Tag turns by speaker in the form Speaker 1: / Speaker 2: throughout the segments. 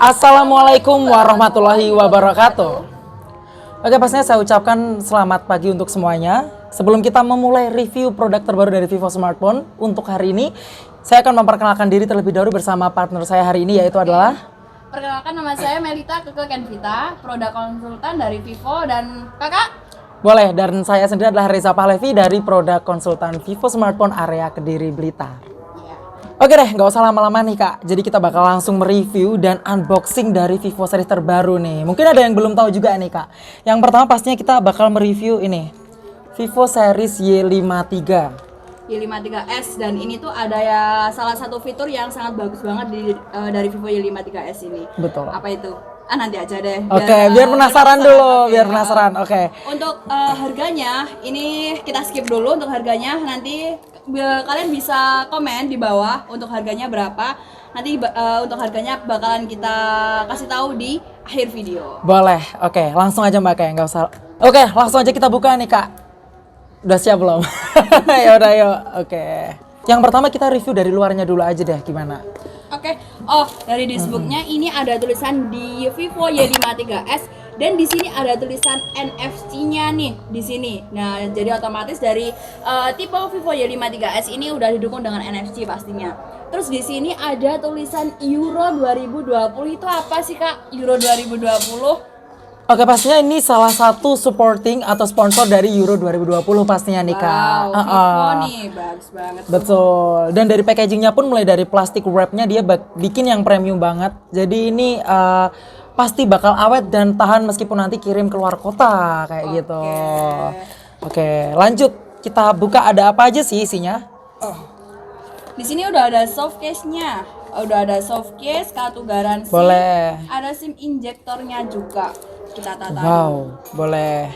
Speaker 1: Assalamualaikum warahmatullahi wabarakatuh. Oke, pastinya saya ucapkan selamat pagi untuk semuanya. Sebelum kita memulai review produk terbaru dari Vivo Smartphone untuk hari ini, saya akan memperkenalkan diri terlebih dahulu bersama partner saya hari ini, yaitu adalah...
Speaker 2: Perkenalkan, nama saya Melita Keke Kenvita, produk konsultan dari Vivo, dan kakak?
Speaker 1: Boleh, dan saya sendiri adalah Reza Pahlevi dari produk konsultan Vivo Smartphone area Kediri Blitar. Oke deh, nggak usah lama-lama nih kak. Jadi kita bakal langsung mereview dan unboxing dari Vivo series terbaru nih. Mungkin ada yang belum tahu juga nih kak. Yang pertama pastinya kita bakal mereview ini, Vivo series Y53.
Speaker 2: Y53s, dan ini tuh ada ya salah satu fitur yang sangat bagus banget dari Vivo Y53s ini.
Speaker 1: Betul.
Speaker 2: Apa itu? Nanti aja deh.
Speaker 1: Oke, biar penasaran dulu, biar penasaran. Oke.
Speaker 2: Untuk harganya, ini kita skip dulu untuk harganya. Nanti kalian bisa komen di bawah untuk harganya berapa. Nanti untuk harganya bakalan kita kasih tahu di akhir video.
Speaker 1: Boleh. Oke, langsung aja mbak, kayak nggak usah. Oke, langsung aja kita buka nih kak. Udah siap belum? Ya udah yuk. Oke. Yang pertama kita review dari luarnya dulu aja deh, gimana?
Speaker 2: Oke. Oh, dari dashboardnya ini ada tulisan di Vivo Y53s, dan di sini ada tulisan NFC-nya nih di sini. Nah, jadi otomatis dari tipe Vivo Y53s ini udah didukung dengan NFC pastinya. Terus di sini ada tulisan Euro 2020. Itu apa sih kak? Euro 2020?
Speaker 1: Oke, pastinya ini salah satu supporting atau sponsor dari Euro 2020 pastinya nih kak.
Speaker 2: Wow, Vivo nih, bagus banget.
Speaker 1: Betul. Dan dari packagingnya pun mulai dari plastik wrapnya dia bikin yang premium banget. Jadi ini pasti bakal awet dan tahan meskipun nanti kirim keluar kota kayak gitu. Oke, lanjut kita buka, ada apa aja sih isinya?
Speaker 2: Di sini udah ada soft case-nya. Udah ada soft case, kartu garansi.
Speaker 1: Boleh.
Speaker 2: Ada SIM injektornya juga. Kita tata.
Speaker 1: Wow, boleh.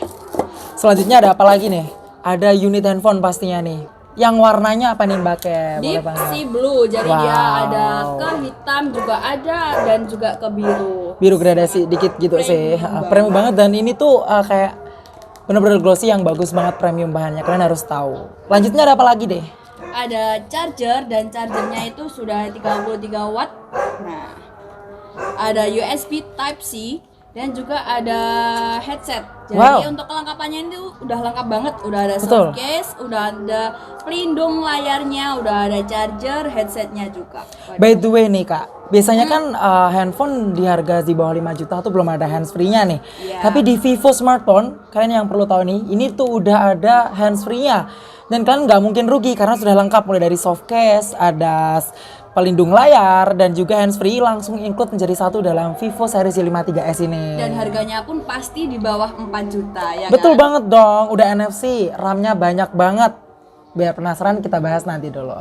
Speaker 1: Selanjutnya ada apa lagi nih? Ada unit handphone pastinya nih. Yang warnanya apa nih Mbak Ke?
Speaker 2: Deep
Speaker 1: Boleh banget.
Speaker 2: Sea Blue, jadi dia
Speaker 1: Wow.
Speaker 2: ada ke hitam juga ada, dan juga ke biru.
Speaker 1: Biru gradasi dikit gitu sih. Premium banget, dan ini tuh kayak bener-bener glossy yang bagus banget, premium bahannya. Kalian harus tahu. Lanjutnya ada apa lagi deh?
Speaker 2: Ada charger, dan chargernya itu sudah 33 watt. Nah, ada USB Type C, dan juga ada headset. Jadi untuk kelengkapannya itu udah lengkap banget. Udah ada soft case, udah ada pelindung layarnya, udah ada charger, headsetnya juga.
Speaker 1: By the way nih kak, biasanya kan handphone di harga di bawah 5 juta tuh belum ada handsfree-nya nih. Tapi di Vivo Smartphone, kalian yang perlu tahu nih, ini tuh udah ada handsfree-nya. Dan kalian nggak mungkin rugi karena sudah lengkap, mulai dari soft case, ada pelindung layar, dan juga handsfree langsung include menjadi satu dalam Vivo series Y53s ini.
Speaker 2: Dan harganya pun pasti di bawah 4 juta ya.
Speaker 1: Betul banget dong, udah NFC, RAM-nya banyak banget. Biar penasaran kita bahas nanti dulu.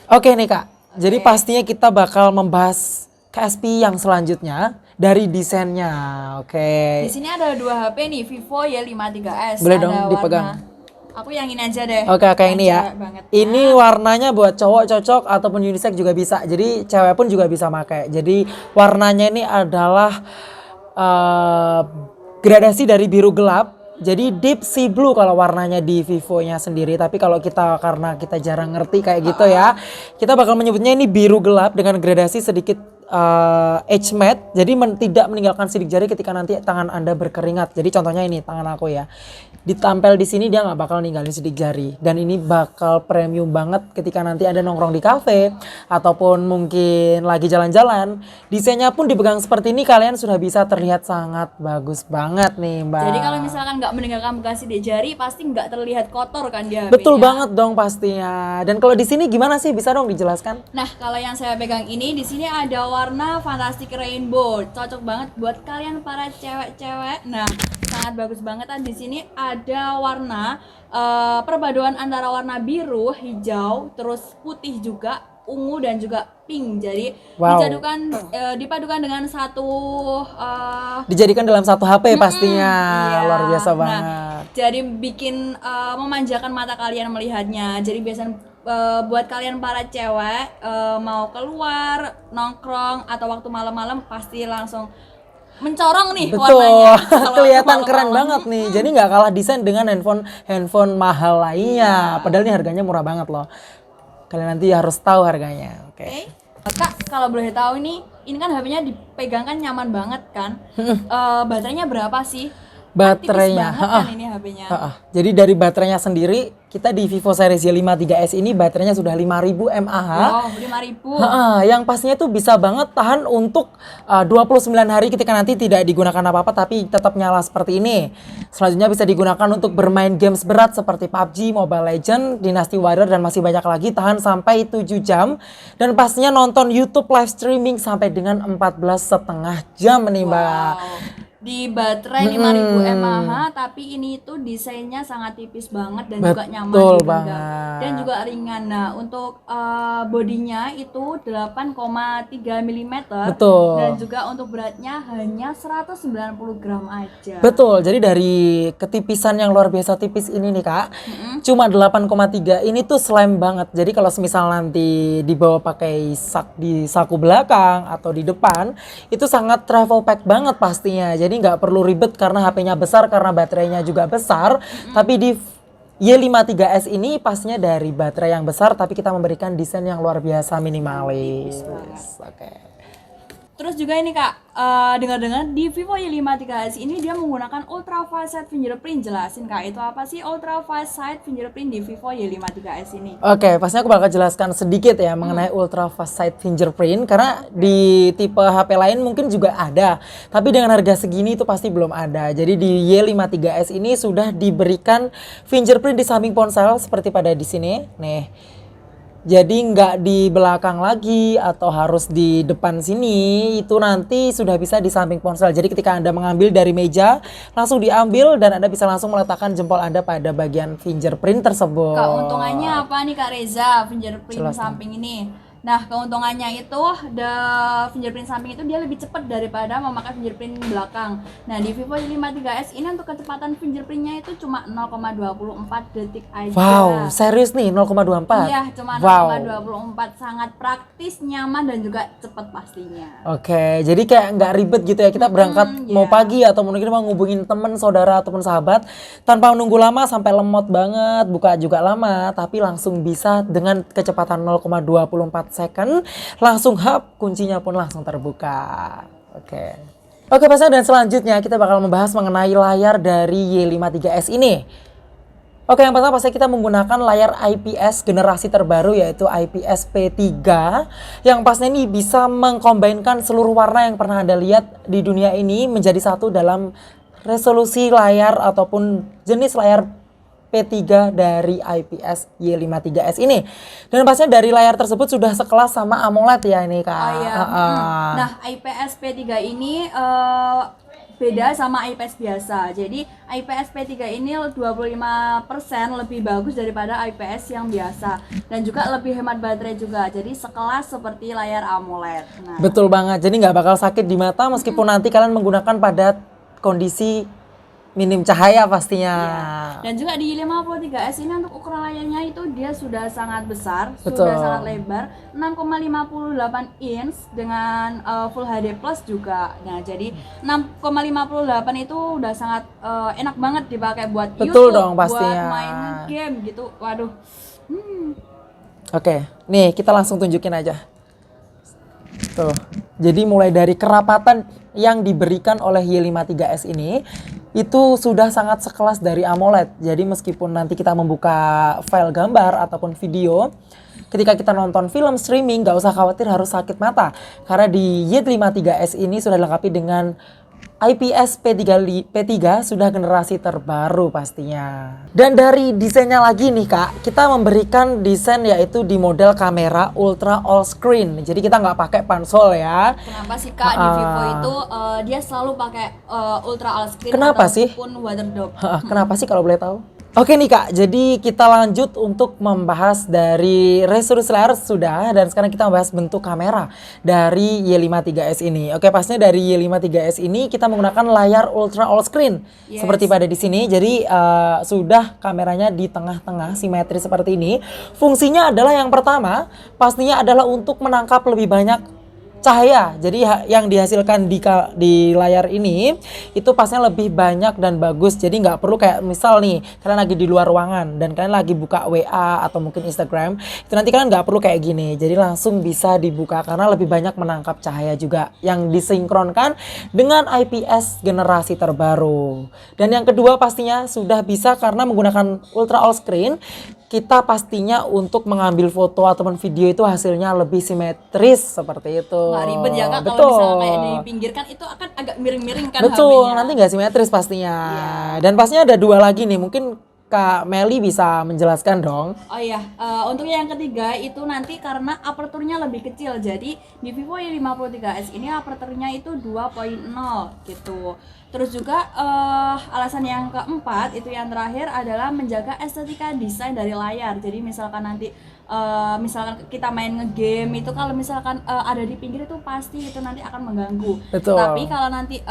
Speaker 1: Oke nih kak, jadi pastinya kita bakal membahas KSP yang selanjutnya dari desainnya. Oke.
Speaker 2: Di sini ada dua HP nih, Vivo Y53s.
Speaker 1: Boleh
Speaker 2: ada
Speaker 1: dong dipegang.
Speaker 2: Aku yang ini aja deh.
Speaker 1: Oke, kayak ini ya. Ini warnanya buat cowok cocok ataupun unisex juga bisa. Jadi cewek pun juga bisa pakai. Jadi warnanya ini adalah gradasi dari biru gelap. Jadi deep sea blue kalau warnanya di Vivo-nya sendiri. Tapi kalau kita, karena kita jarang ngerti kayak gitu ya, kita bakal menyebutnya ini biru gelap dengan gradasi sedikit edge matte. Jadi tidak meninggalkan sidik jari ketika nanti tangan Anda berkeringat. Jadi contohnya ini tangan aku ya. Ditampel di sini dia nggak bakal ninggalin sidik jari, dan ini bakal premium banget ketika nanti Anda nongkrong di kafe ataupun mungkin lagi jalan-jalan. Desainnya pun dipegang seperti ini, kalian sudah bisa terlihat sangat bagus banget nih Mbak.
Speaker 2: Jadi kalau misalkan nggak meninggalkan bekas sidik jari, pasti nggak terlihat kotor kan dia.
Speaker 1: Betul banget dong pastinya. Dan kalau di sini gimana sih, bisa dong dijelaskan?
Speaker 2: Nah, kalau yang saya pegang ini, di sini ada warna Fantastic Rainbow, cocok banget buat kalian para cewek-cewek. Nah, sangat bagus banget. Di sini ada warna perpaduan antara warna biru, hijau, terus putih juga, ungu, dan juga pink. Jadi dipadukan dengan satu
Speaker 1: dijadikan dalam satu HP pastinya. Luar biasa banget.
Speaker 2: Jadi bikin memanjakan mata kalian melihatnya. Jadi biasanya buat kalian para cewek mau keluar nongkrong atau waktu malam-malam pasti langsung mencorong nih.
Speaker 1: Betul.
Speaker 2: Warnanya.
Speaker 1: Kelihatan keren banget nih. Jadi nggak kalah desain dengan handphone mahal lainnya. Padahal ini harganya murah banget loh. Kalian nanti harus tahu harganya. Oke.
Speaker 2: Kak, kalau boleh tahu ini kan HP-nya dipegang kan nyaman banget kan? Baterainya berapa sih? Kan tipis
Speaker 1: Baterainya,
Speaker 2: banget kan ini HP-nya.
Speaker 1: Jadi dari baterainya sendiri, kita di Vivo series Y53s ini baterainya sudah 5000 mAh.
Speaker 2: Wow, 5.000.
Speaker 1: Yang pastinya tuh bisa banget tahan untuk 29 hari ketika nanti tidak digunakan apa-apa tapi tetap nyala seperti ini. Selanjutnya bisa digunakan untuk bermain games berat seperti PUBG, Mobile Legends, Dynasty Warrior dan masih banyak lagi, tahan sampai 7 jam. Dan pastinya nonton YouTube live streaming sampai dengan 14,5 jam nih, Mbak.
Speaker 2: Di baterai 5.000 mAh, tapi ini tuh desainnya sangat tipis banget dan juga nyaman
Speaker 1: Betul
Speaker 2: digenggam.
Speaker 1: banget.
Speaker 2: Dan juga ringan. Nah, untuk bodinya itu 8,3 mm.
Speaker 1: Betul.
Speaker 2: Dan juga untuk beratnya hanya 190 gram aja.
Speaker 1: Betul, jadi dari ketipisan yang luar biasa tipis ini nih Kak, cuma 8,3 ini tuh slam banget. Jadi kalau semisal nanti dibawa pakai di saku belakang atau di depan, itu sangat travel pack banget pastinya. Jadi nggak perlu ribet karena HP-nya besar, karena baterainya juga besar. Tapi di Y53s ini pastinya dari baterai yang besar, tapi kita memberikan desain yang luar biasa minimalis. Oke.
Speaker 2: Terus juga ini Kak, dengar-dengar di Vivo Y53s ini dia menggunakan Ultra Fast Sight Fingerprint. Jelasin Kak, itu apa sih Ultra Fast Sight Fingerprint di Vivo Y53s ini?
Speaker 1: Oke, pastinya aku bakal jelaskan sedikit ya mengenai Ultra Fast Sight Fingerprint, karena di tipe HP lain mungkin juga ada, tapi dengan harga segini itu pasti belum ada. Jadi di Y53s ini sudah diberikan fingerprint di samping ponsel seperti pada di sini, nih. Jadi nggak di belakang lagi atau harus di depan sini, itu nanti sudah bisa di samping ponsel. Jadi ketika Anda mengambil dari meja, langsung diambil dan Anda bisa langsung meletakkan jempol Anda pada bagian fingerprint tersebut.
Speaker 2: Keuntungannya apa nih Kak Reza, fingerprint
Speaker 1: Jelaskan.
Speaker 2: samping ini? Nah, keuntungannya itu fingerprint samping itu dia lebih cepat daripada memakai fingerprint belakang. Nah, di Vivo Y53s ini untuk kecepatan fingerprintnya itu cuma 0,24 detik aja.
Speaker 1: Wow, serius nih 0,24?
Speaker 2: Iya, cuma
Speaker 1: Wow.
Speaker 2: 0,24, sangat praktis, nyaman dan juga cepat pastinya.
Speaker 1: Oke, jadi kayak nggak ribet gitu ya, kita berangkat mau
Speaker 2: iya.
Speaker 1: pagi atau mungkin mau ngubungin temen, saudara ataupun sahabat tanpa menunggu lama sampai lemot banget, buka juga lama, tapi langsung bisa dengan kecepatan 0,24 second langsung hap, kuncinya pun langsung terbuka. Oke, pastinya dan selanjutnya kita bakal membahas mengenai layar dari Y53s ini. Oke, yang pertama pasti kita menggunakan layar IPS generasi terbaru, yaitu IPS P3, yang pastinya ini bisa mengkombinkan seluruh warna yang pernah Anda lihat di dunia ini menjadi satu dalam resolusi layar ataupun jenis layar P3 dari IPS Y53s ini. Dan pastinya dari layar tersebut sudah sekelas sama AMOLED ya ini Kak.
Speaker 2: Oh iya. Nah, IPS P3 ini beda sama IPS biasa. Jadi IPS P3 ini 25% lebih bagus daripada IPS yang biasa dan juga lebih hemat baterai juga. Jadi sekelas seperti layar AMOLED. Nah,
Speaker 1: Betul banget. Jadi nggak bakal sakit di mata meskipun nanti kalian menggunakan pada kondisi minim cahaya pastinya.
Speaker 2: dan juga di 53s ini untuk ukuran layarnya itu dia sudah sangat besar,
Speaker 1: Betul.
Speaker 2: sudah sangat lebar, 6,58 inch dengan Full HD Plus juga. Nah, jadi 6,58 itu udah sangat enak banget dipakai buat
Speaker 1: Betul
Speaker 2: YouTube,
Speaker 1: dong, pastinya.
Speaker 2: buat main game gitu. Waduh.
Speaker 1: Oke, nih kita langsung tunjukin aja. Tuh, jadi mulai dari kerapatan yang diberikan oleh Y53s ini itu sudah sangat sekelas dari AMOLED. Jadi meskipun nanti kita membuka file gambar ataupun video, ketika kita nonton film streaming gak usah khawatir harus sakit mata. Karena di Y53s ini sudah dilengkapi dengan IPS P3 sudah generasi terbaru pastinya. Dan dari desainnya lagi nih Kak, kita memberikan desain yaitu di model kamera ultra all screen. Jadi kita nggak pakai pansol ya.
Speaker 2: Kenapa sih Kak di Vivo itu dia selalu pakai ultra all screen
Speaker 1: Kenapa sih?
Speaker 2: ataupun waterdrop?
Speaker 1: Kenapa sih kalau boleh tahu? Oke nih Kak, jadi kita lanjut untuk membahas dari resolusi layar sudah, dan sekarang kita membahas bentuk kamera dari Y53s ini. Oke, pastinya dari Y53s ini kita menggunakan layar ultra all screen seperti pada di sini. Jadi sudah kameranya di tengah-tengah simetris seperti ini. Fungsinya adalah yang pertama pastinya adalah untuk menangkap lebih banyak cahaya. Jadi yang dihasilkan di layar ini itu pasnya lebih banyak dan bagus. Jadi nggak perlu kayak misal nih kalian lagi di luar ruangan dan kalian lagi buka WA atau mungkin Instagram, itu nanti kalian nggak perlu kayak gini. Jadi langsung bisa dibuka karena lebih banyak menangkap cahaya juga yang disinkronkan dengan IPS generasi terbaru. Dan yang kedua pastinya sudah bisa karena menggunakan ultra all screen, kita pastinya untuk mengambil foto ataupun video itu hasilnya lebih simetris seperti itu.
Speaker 2: Nggak ribet ya Kak, kalau
Speaker 1: Betul.
Speaker 2: misalnya kayak dipinggirkan itu akan agak miring-miring kan
Speaker 1: Betul,
Speaker 2: HP-nya.
Speaker 1: nanti nggak simetris pastinya.
Speaker 2: Iya.
Speaker 1: Dan pastinya ada 2 lagi nih, mungkin Kak Meli bisa menjelaskan dong.
Speaker 2: Oh iya, untuk yang ketiga itu nanti karena aperturnya lebih kecil. Jadi di Vivo Y53s ini aperturnya itu 2.0 gitu. Terus juga alasan yang keempat itu yang terakhir adalah menjaga estetika desain dari layar. Jadi misalkan nanti misalkan kita main ngegame itu kalau misalkan ada di pinggir itu pasti itu nanti akan mengganggu.
Speaker 1: Betul.
Speaker 2: Tapi kalau nanti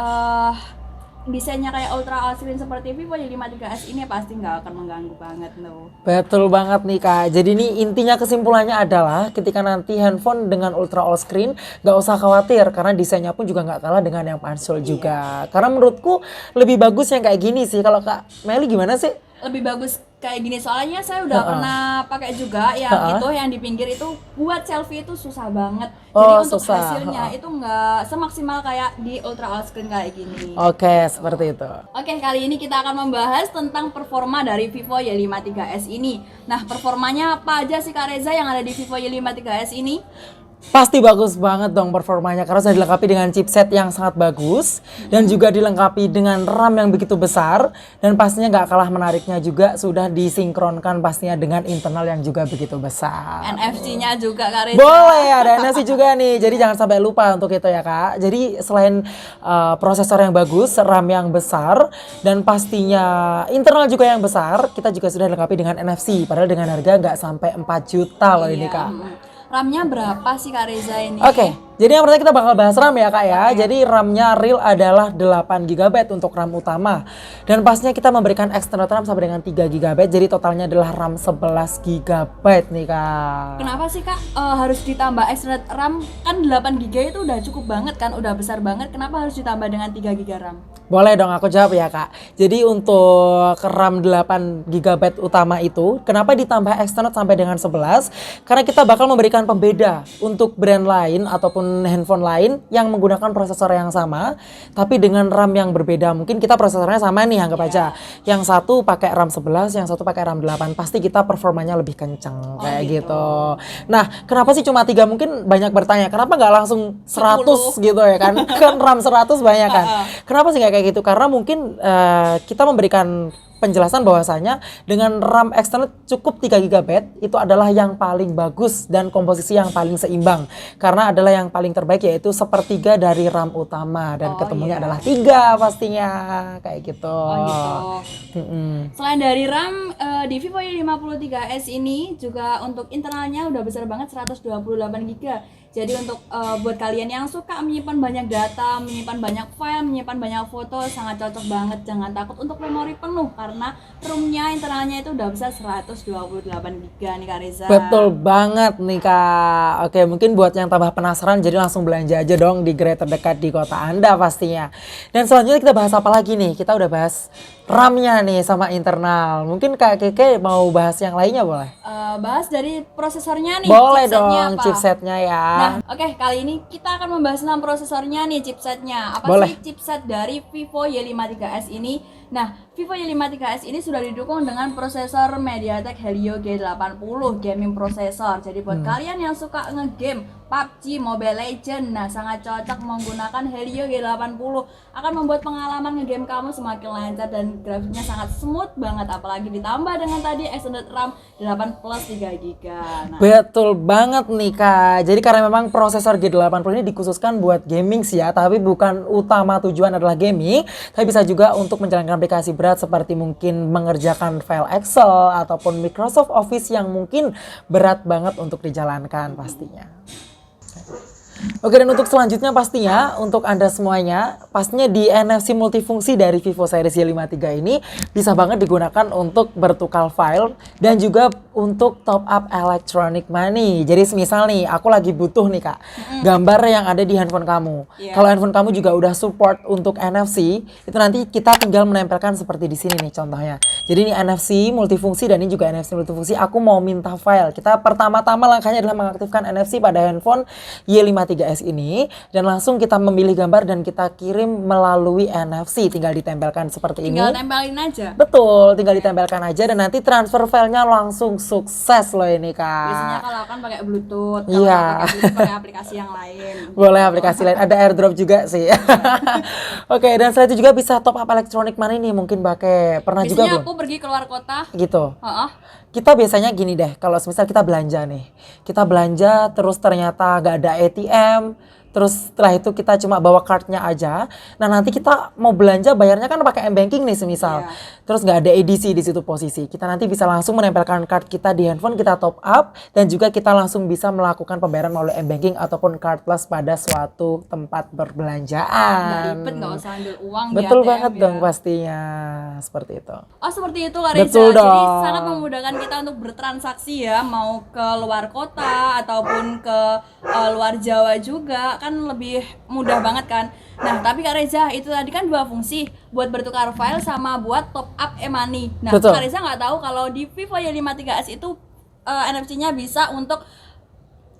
Speaker 2: desainnya kayak ultra all screen seperti Vivo Y53s ini pasti nggak akan mengganggu banget loh.
Speaker 1: Betul banget nih Kak. Jadi ini intinya kesimpulannya adalah ketika nanti handphone dengan ultra all screen gak usah khawatir karena desainnya pun juga gak kalah dengan yang Pansol juga. Karena menurutku lebih bagus yang kayak gini sih. Kalau Kak Meli gimana sih?
Speaker 2: Lebih bagus kayak gini soalnya saya udah pernah pakai juga yang itu yang di pinggir itu buat selfie itu susah banget. Jadi untuk
Speaker 1: susah.
Speaker 2: hasilnya itu nggak semaksimal kayak di ultra all screen kayak gini.
Speaker 1: Oke, seperti itu.
Speaker 2: Oke, kali ini kita akan membahas tentang performa dari Vivo Y53s ini. Nah, performanya apa aja sih Kak Reza yang ada di Vivo Y53s ini?
Speaker 1: Pasti bagus banget dong performanya karena sudah dilengkapi dengan chipset yang sangat bagus dan juga dilengkapi dengan RAM yang begitu besar dan pastinya nggak kalah menariknya juga sudah disinkronkan pastinya dengan internal yang juga begitu besar.
Speaker 2: NFC-nya juga Kak Reza.
Speaker 1: Boleh, ada NFC juga nih. Jadi jangan sampai lupa untuk itu ya Kak. Jadi selain prosesor yang bagus, RAM yang besar dan pastinya internal juga yang besar, kita juga sudah dilengkapi dengan NFC. Padahal dengan harga nggak sampai 4 juta loh ini Kak.
Speaker 2: RAM-nya berapa sih Kak Reza ini?
Speaker 1: Oke, jadi yang pertama kita bakal bahas RAM ya Kak ya. Jadi RAM-nya real adalah 8 GB untuk RAM utama. Dan pastinya kita memberikan external RAM sampai dengan 3 GB. Jadi totalnya adalah RAM 11 GB nih Kak.
Speaker 2: Kenapa sih Kak harus ditambah external RAM? Kan 8 GB itu udah cukup banget kan, udah besar banget. Kenapa harus ditambah dengan 3 GB RAM?
Speaker 1: Boleh dong aku jawab ya Kak. Jadi untuk RAM 8 GB utama itu, kenapa ditambah external sampai dengan 11? Karena kita bakal memberikan pembeda untuk brand lain ataupun handphone lain yang menggunakan prosesor yang sama tapi dengan RAM yang berbeda. Mungkin kita prosesornya sama nih anggap aja. Yang satu pakai RAM 11, yang satu pakai RAM 8. Pasti kita performanya lebih kenceng kayak gitu. Nah, kenapa sih cuma 3? Mungkin banyak bertanya, kenapa nggak langsung 100 gitu ya kan? Kan RAM 100 banyak kan. Kenapa sih nggak kayak gitu? Karena mungkin kita memberikan penjelasan bahwasanya dengan RAM eksternal cukup 3 GB itu adalah yang paling bagus dan komposisi yang paling seimbang karena adalah yang paling terbaik yaitu sepertiga dari RAM utama dan ketemunya adalah 3 pastinya kayak gitu.
Speaker 2: Selain dari RAM di Vivo Y53s ini juga untuk internalnya udah besar banget 128 GB. Jadi untuk buat kalian yang suka menyimpan banyak data, menyimpan banyak file, menyimpan banyak foto sangat cocok banget. Jangan takut untuk memori penuh karena RAM-nya internalnya itu udah bisa 128 GB nih Kak Reza.
Speaker 1: Betul banget nih Kak. Oke, mungkin buat yang tambah penasaran jadi langsung belanja aja dong di gerai terdekat di kota Anda pastinya. Dan selanjutnya kita bahas apa lagi nih? Kita udah bahas RAM-nya nih sama internal. Mungkin Kak Keke mau bahas yang lainnya boleh?
Speaker 2: Bahas dari prosesornya nih.
Speaker 1: Boleh
Speaker 2: chipsetnya
Speaker 1: dong
Speaker 2: apa?
Speaker 1: chipsetnya ya.
Speaker 2: Nah, oke, kali ini kita akan membahas tentang prosesornya nih, chipsetnya. Apa
Speaker 1: Boleh.
Speaker 2: sih chipset dari Vivo Y53s ini? Nah, Vivo Y53s ini sudah didukung dengan prosesor MediaTek Helio G80 gaming processor. Jadi buat kalian yang suka ngegame PUBG, Mobile Legends, nah sangat cocok menggunakan Helio G80. Akan membuat pengalaman ngegame kamu semakin lancar dan grafiknya sangat smooth banget. Apalagi ditambah dengan tadi extended RAM 8 plus 3 GB. Nah,
Speaker 1: Betul banget nih Kak. Jadi karena memang prosesor G80 ini dikhususkan buat gaming sih ya, tapi bukan utama tujuan adalah gaming, tapi bisa juga untuk menjalankan aplikasi berat seperti mungkin mengerjakan file Excel ataupun Microsoft Office yang mungkin berat banget untuk dijalankan pastinya. Oke, dan untuk selanjutnya pastinya untuk Anda semuanya pastinya di NFC multifungsi dari Vivo series Y53 ini bisa banget digunakan untuk bertukar file dan juga untuk top up electronic money. Jadi semisal nih, aku lagi butuh nih Kak, gambar yang ada di handphone kamu.
Speaker 2: Iya.
Speaker 1: Kalau handphone kamu juga udah support untuk NFC, itu nanti kita tinggal menempelkan seperti di sini nih contohnya. Jadi ini NFC multifungsi dan ini juga NFC multifungsi. Aku mau minta file. Kita pertama-tama langkahnya adalah mengaktifkan NFC pada handphone Y53s ini dan langsung kita memilih gambar dan kita kirim melalui NFC. Tinggal ditempelkan seperti ini.
Speaker 2: Tinggal tempelin aja.
Speaker 1: Betul, tinggal ditempelkan aja dan nanti transfer filenya langsung sukses loh ini
Speaker 2: Biasanya
Speaker 1: Kak.
Speaker 2: kalau kan pakai Bluetooth, kalau
Speaker 1: Iya.
Speaker 2: nggak pakai Bluetooth pakai aplikasi yang lain.
Speaker 1: Boleh aplikasi lain, ada airdrop juga sih. Oke, dan selain itu juga bisa top up electronic money nih, mungkin pakai pernah juga
Speaker 2: Biasanya
Speaker 1: belum?
Speaker 2: aku pergi keluar kota.
Speaker 1: Gitu.
Speaker 2: Heeh.
Speaker 1: Kita biasanya gini deh, kalau misal kita belanja nih, kita belanja terus ternyata nggak ada ATM, terus setelah itu kita cuma bawa kartunya aja. Nah nanti kita mau belanja bayarnya kan pakai m-banking nih semisal,
Speaker 2: Iya.
Speaker 1: terus nggak ada edisi di situ posisi. Kita nanti bisa langsung menempelkan kartu kita di handphone, kita top up dan juga kita langsung bisa melakukan pembayaran melalui m-banking ataupun cardless pada suatu tempat
Speaker 2: Nggak
Speaker 1: berbelanjaan.
Speaker 2: ribet, nggak usah ambil uang di
Speaker 1: Betul
Speaker 2: ATM
Speaker 1: banget
Speaker 2: ya.
Speaker 1: dong pastinya, seperti itu.
Speaker 2: Oh seperti itu Kak Reza.
Speaker 1: Betul
Speaker 2: Jadi
Speaker 1: dong.
Speaker 2: sangat memudahkan kita untuk bertransaksi ya, mau ke luar kota ataupun ke luar Jawa juga kan lebih mudah banget kan. Nah tapi Kak Reza itu tadi kan dua fungsi, buat bertukar file sama buat top up e-money. Nah
Speaker 1: Betul.
Speaker 2: Kak Reza nggak tahu kalau di Vivo Y53s itu NFC-nya bisa untuk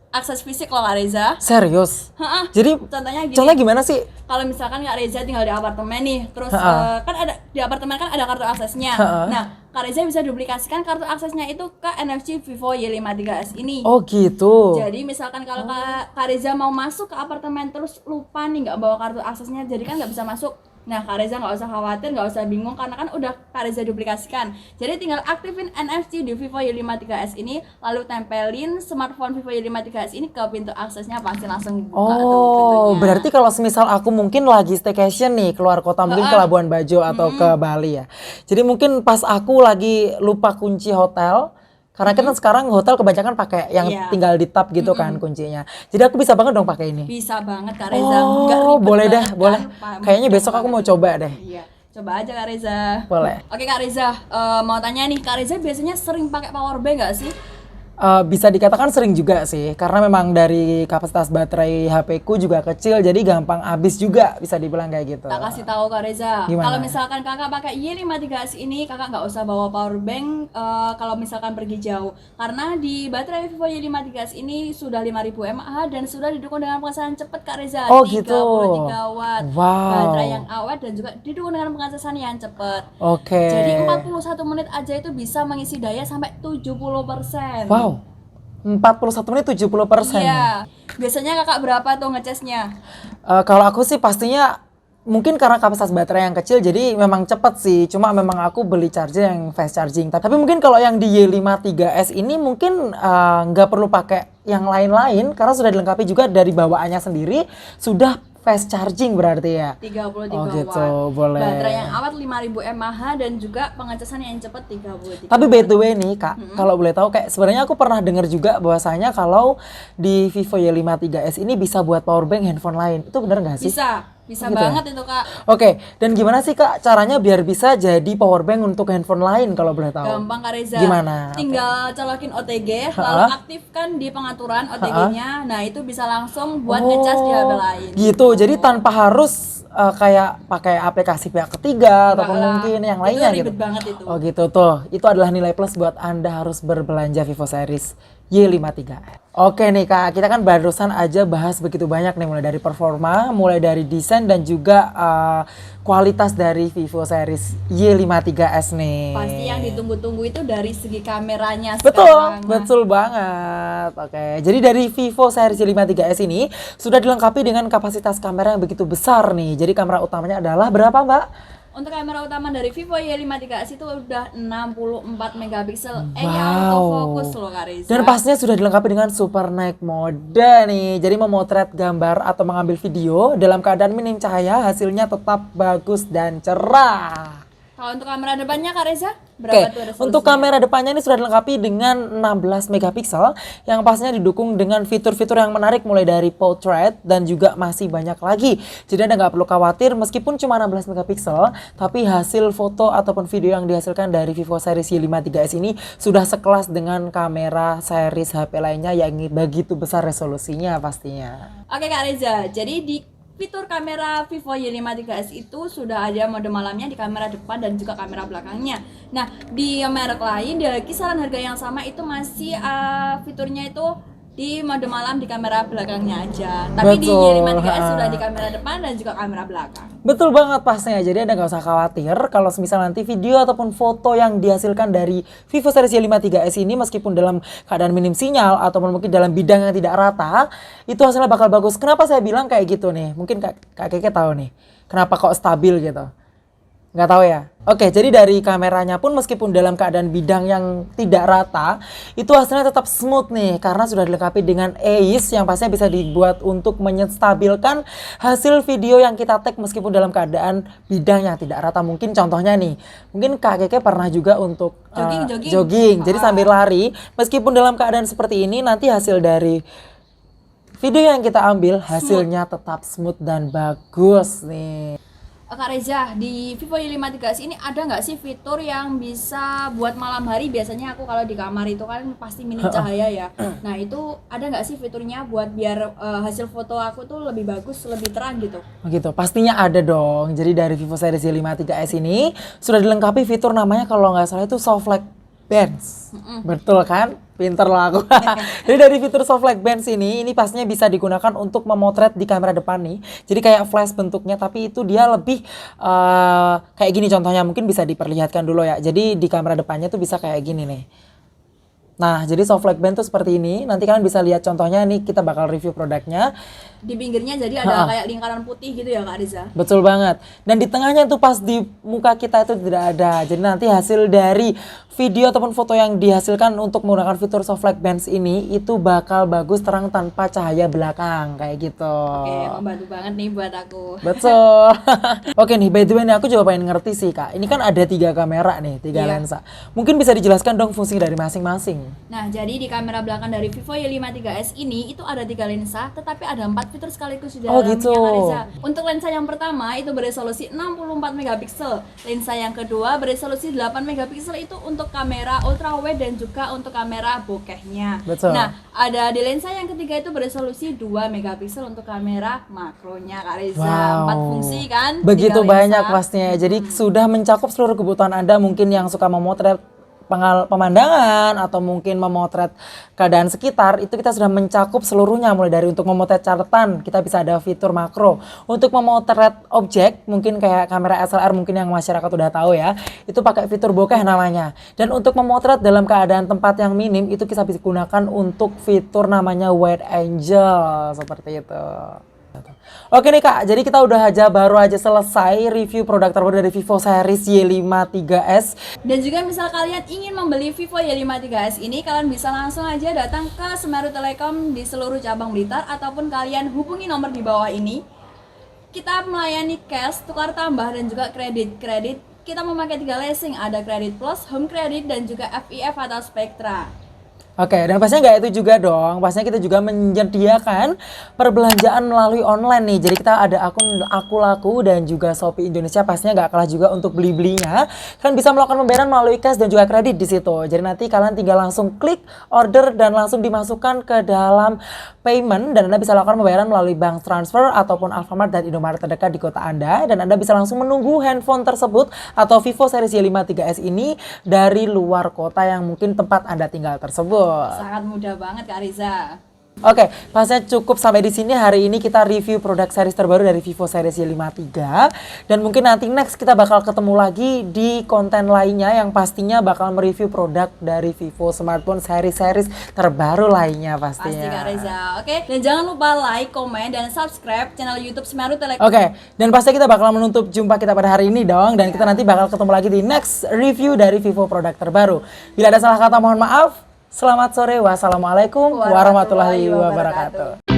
Speaker 2: akses fisik loh Kak Reza.
Speaker 1: Serius?
Speaker 2: Heeh.
Speaker 1: Jadi
Speaker 2: Contohnya gini.
Speaker 1: contohnya gimana sih?
Speaker 2: Kalau misalkan Kak Reza tinggal di apartemen nih, terus
Speaker 1: Ha-ha.
Speaker 2: kan ada di apartemen kan ada kartu aksesnya.
Speaker 1: Ha-ha.
Speaker 2: Nah, Kak Reza bisa duplikasikan kartu aksesnya itu ke NFC Vivo Y53s ini.
Speaker 1: Oh gitu.
Speaker 2: Jadi misalkan kalau Kak Reza mau masuk ke apartemen terus lupa nih nggak bawa kartu aksesnya, jadi kan nggak bisa masuk. Nah, Kak Reza nggak usah khawatir, nggak usah bingung karena kan udah Kak Reza duplikasikan. Jadi tinggal aktifin NFC di Vivo Y53s ini, lalu tempelin smartphone Vivo Y53s ini ke pintu aksesnya, pasti langsung buka tuh
Speaker 1: Oh,
Speaker 2: pintunya.
Speaker 1: berarti kalau semisal aku mungkin lagi staycation nih keluar kota, mungkin ke Labuan Bajo atau ke Bali ya. Jadi mungkin pas aku lagi lupa kunci hotel, karena kan sekarang hotel kebanyakan pakai yang
Speaker 2: Iya.
Speaker 1: tinggal di tap gitu kan kuncinya. Jadi aku bisa banget dong pakai ini.
Speaker 2: Bisa banget Kak Reza. Nggak
Speaker 1: Oh,
Speaker 2: ribet
Speaker 1: boleh deh,
Speaker 2: banget
Speaker 1: boleh.
Speaker 2: kan?
Speaker 1: Kayaknya
Speaker 2: Mudah
Speaker 1: besok aku
Speaker 2: banget
Speaker 1: mau
Speaker 2: itu.
Speaker 1: coba deh.
Speaker 2: Iya, coba aja Kak Reza.
Speaker 1: Boleh.
Speaker 2: Oke Kak Reza, mau tanya nih, Kak Reza biasanya sering pakai power bank nggak sih?
Speaker 1: Bisa dikatakan sering juga sih, karena memang dari kapasitas baterai HP ku juga kecil, jadi gampang habis juga, bisa dibilang kayak gitu.
Speaker 2: Tak kasih tahu Kak Reza.
Speaker 1: Gimana?
Speaker 2: Kalau misalkan kakak pakai Y53s ini, kakak nggak usah bawa power bank kalau misalkan pergi jauh. Karena di baterai Vivo Y53s ini sudah 5000 mAh dan sudah didukung dengan pengecasan cepat Kak Reza.
Speaker 1: Oh, gitu.
Speaker 2: 33 watt.
Speaker 1: Wow.
Speaker 2: Baterai yang awet dan juga didukung dengan pengecasan yang cepat.
Speaker 1: Oke.
Speaker 2: Jadi 41 menit aja itu bisa mengisi daya sampai 70%.
Speaker 1: Wow, 41 menit 70%.
Speaker 2: Iya. Biasanya kakak berapa tuh ngecasnya?
Speaker 1: Kalau aku sih pastinya mungkin karena kapasitas baterai yang kecil jadi memang cepet sih. Cuma memang aku beli charger yang fast charging. Tapi mungkin kalau yang di Y53s ini mungkin nggak perlu pakai yang lain-lain karena sudah dilengkapi juga dari bawaannya sendiri sudah fast charging berarti ya.
Speaker 2: 33
Speaker 1: Oh gitu,
Speaker 2: watt.
Speaker 1: boleh.
Speaker 2: Baterai yang awet 5000 mAh dan juga pengecasan yang cepat 33
Speaker 1: Tapi by
Speaker 2: watt.
Speaker 1: the way nih Kak, kalau boleh tahu kayak sebenarnya aku pernah dengar juga bahwasanya kalau di Vivo Y53s ini bisa buat power bank handphone lain. Itu benar nggak sih?
Speaker 2: Bisa
Speaker 1: Gitu ya?
Speaker 2: banget itu Kak.
Speaker 1: Oke, dan gimana sih Kak caranya biar bisa jadi power bank untuk handphone lain kalau boleh tahu?
Speaker 2: Gampang Kak Reza.
Speaker 1: Gimana?
Speaker 2: Tinggal colokin OTG, lalu aktifkan di pengaturan OTG-nya. Nah, itu bisa langsung buat ngecas di HP lain.
Speaker 1: Gitu, jadi tanpa harus kayak pakai aplikasi pihak ketiga ataupun
Speaker 2: lah.
Speaker 1: mungkin yang
Speaker 2: Itu
Speaker 1: lainnya
Speaker 2: ribet
Speaker 1: gitu.
Speaker 2: banget itu.
Speaker 1: Oh gitu tuh, itu adalah nilai plus buat Anda harus berbelanja Vivo series Y53. Oke nih Kak, kita kan barusan aja bahas begitu banyak nih, mulai dari performa, mulai dari desain dan juga kualitas dari Vivo series Y53s nih.
Speaker 2: Pasti yang ditunggu-tunggu itu dari segi kameranya
Speaker 1: Betul,
Speaker 2: sekarang.
Speaker 1: betul banget. Oke, jadi dari Vivo series Y53s ini sudah dilengkapi dengan kapasitas kamera yang begitu besar nih. Jadi kamera utamanya adalah berapa Mbak?
Speaker 2: Untuk kamera utama dari Vivo Y53s itu udah 64 megapiksel.
Speaker 1: Wow.
Speaker 2: Autofocus loh Kak Reza.
Speaker 1: Dan pastinya sudah dilengkapi dengan super night mode nih. Jadi memotret gambar atau mengambil video dalam keadaan minim cahaya hasilnya tetap bagus dan cerah.
Speaker 2: Kalau untuk kamera depannya Kak Reza? Berapa tuh resolusinya?
Speaker 1: untuk kamera depannya ini sudah dilengkapi dengan 16 megapiksel yang pastinya didukung dengan fitur-fitur yang menarik mulai dari portrait dan juga masih banyak lagi. Jadi Anda nggak perlu khawatir meskipun cuma 16 megapiksel, tapi hasil foto ataupun video yang dihasilkan dari Vivo series Y5 3S ini sudah sekelas dengan kamera series HP lainnya yang begitu besar resolusinya pastinya.
Speaker 2: Oke Kak Reza, jadi di fitur kamera Vivo Y5 3S itu sudah ada mode malamnya di kamera depan dan juga kamera belakangnya. Nah, di merek lain di kisaran harga yang sama itu masih fiturnya itu di mode malam di kamera belakangnya aja. Tapi di
Speaker 1: Betul.
Speaker 2: Y5 3S sudah di kamera depan dan juga kamera belakang.
Speaker 1: Betul banget pastinya, jadi Anda nggak usah khawatir kalau misal nanti video ataupun foto yang dihasilkan dari Vivo series Y5 3S ini meskipun dalam keadaan minim sinyal ataupun mungkin dalam bidang yang tidak rata, itu hasilnya bakal bagus. Kenapa saya bilang kayak gitu nih? Mungkin Kak Keke tahu nih, kenapa kok stabil gitu? Nggak tahu ya? Oke, jadi dari kameranya pun meskipun dalam keadaan bidang yang tidak rata, itu hasilnya tetap smooth nih karena sudah dilengkapi dengan AIS yang pastinya bisa dibuat untuk menstabilkan hasil video yang kita tag meskipun dalam keadaan bidang yang tidak rata. Mungkin contohnya nih, mungkin Kak Keke pernah juga untuk jogging. Jadi sambil lari, meskipun dalam keadaan seperti ini nanti hasil dari video yang kita ambil hasilnya tetap smooth dan bagus nih.
Speaker 2: Kak Reza, di Vivo Y5 3S ini ada nggak sih fitur yang bisa buat malam hari? Biasanya aku kalau di kamar itu kan pasti minim cahaya ya. Nah itu ada nggak sih fiturnya buat biar hasil foto aku tuh lebih bagus, lebih terang gitu?
Speaker 1: Begitu, pastinya ada dong. Jadi dari Vivo series Y5 3S ini sudah dilengkapi fitur namanya kalau nggak salah itu soft light bands. Betul kan? Pinter lah aku. Jadi dari fitur soft light bands ini pastinya bisa digunakan untuk memotret di kamera depan nih. Jadi kayak flash bentuknya, tapi itu dia lebih kayak gini contohnya, mungkin bisa diperlihatkan dulu ya. Jadi di kamera depannya tuh bisa kayak gini nih. Nah, jadi soft light band tuh seperti ini. Nanti kalian bisa lihat contohnya nih, kita bakal review produknya.
Speaker 2: Di pinggirnya jadi ada kayak lingkaran putih gitu ya Kak Riza?
Speaker 1: Betul banget. Dan di tengahnya tuh pas di muka kita itu tidak ada. Jadi nanti hasil dari video ataupun foto yang dihasilkan untuk menggunakan fitur soft light bands ini itu bakal bagus terang tanpa cahaya belakang kayak gitu.
Speaker 2: Oke, membantu banget nih buat aku.
Speaker 1: Betul. Oke nih, by the way nih aku juga pengen ngerti sih Kak. Ini kan ada 3 kamera nih, 3 lensa. Mungkin bisa dijelaskan dong fungsi dari masing-masing.
Speaker 2: Nah, jadi di kamera belakang dari Vivo Y5 3S ini itu ada 3 lensa, tetapi ada 4 fitur sekaligus di dalamnya
Speaker 1: gitu.
Speaker 2: Kak Reza. Untuk lensa yang pertama itu beresolusi 64 megapiksel. Lensa yang kedua beresolusi 8 megapiksel itu untuk kamera ultrawide dan juga untuk kamera bokehnya.
Speaker 1: Betul.
Speaker 2: Nah, ada di lensa yang ketiga itu beresolusi 2 megapiksel untuk kamera makronya Kak Reza.
Speaker 1: Wow.
Speaker 2: 4 fungsi kan?
Speaker 1: Begitu
Speaker 2: 3
Speaker 1: banyak
Speaker 2: lensa.
Speaker 1: pastinya. Jadi sudah mencakup seluruh kebutuhan Anda, mungkin yang suka memotret pemandangan atau mungkin memotret keadaan sekitar, itu kita sudah mencakup seluruhnya, mulai dari untuk memotret catatan kita bisa ada fitur makro, untuk memotret objek mungkin kayak kamera SLR mungkin yang masyarakat udah tahu ya, itu pakai fitur bokeh namanya. Dan untuk memotret dalam keadaan tempat yang minim itu kita bisa gunakan untuk fitur namanya wide angle seperti itu. Oke nih Kak, jadi kita baru aja selesai review produk terbaru dari Vivo series Y5 3S.
Speaker 2: Dan juga misal kalian ingin membeli Vivo Y5 3S ini, kalian bisa langsung aja datang ke Semeru Telekom di seluruh cabang Blitar, ataupun kalian hubungi nomor di bawah ini. Kita melayani cash, tukar tambah, dan juga kredit. Kita memakai 3 leasing, ada kredit plus, home credit, dan juga FIF atau Spectra.
Speaker 1: Oke, dan pastinya nggak itu juga dong. Pastinya kita juga menyediakan perbelanjaan melalui online nih. Jadi kita ada akun Aku Laku dan juga Shopee Indonesia. Pastinya nggak kalah juga untuk beli-belinya. Kalian bisa melakukan pembayaran melalui cash dan juga kredit di situ. Jadi nanti kalian tinggal langsung klik order dan langsung dimasukkan ke dalam payment, dan Anda bisa lakukan pembayaran melalui bank transfer ataupun Alfamart dan Indomaret terdekat di kota Anda, dan Anda bisa langsung menunggu handphone tersebut atau Vivo series Y5 3S ini dari luar kota yang mungkin tempat Anda tinggal tersebut.
Speaker 2: Sangat mudah banget Kak Riza.
Speaker 1: Oke, pastinya cukup sampai di sini. Hari ini kita review produk series terbaru dari Vivo series Y5 3. Dan mungkin nanti next kita bakal ketemu lagi di konten lainnya yang pastinya bakal mereview produk dari Vivo smartphone series terbaru lainnya pastinya.
Speaker 2: Pasti Kak Reza. Oke, dan jangan lupa like, komen, dan subscribe channel YouTube Semeru Telekom.
Speaker 1: Oke, dan pasti kita bakal menutup jumpa kita pada hari ini dong. Dan kita nanti bakal ketemu lagi di next review dari Vivo produk terbaru. Bila ada salah kata mohon maaf. Selamat sore, wassalamualaikum warahmatullahi wabarakatuh.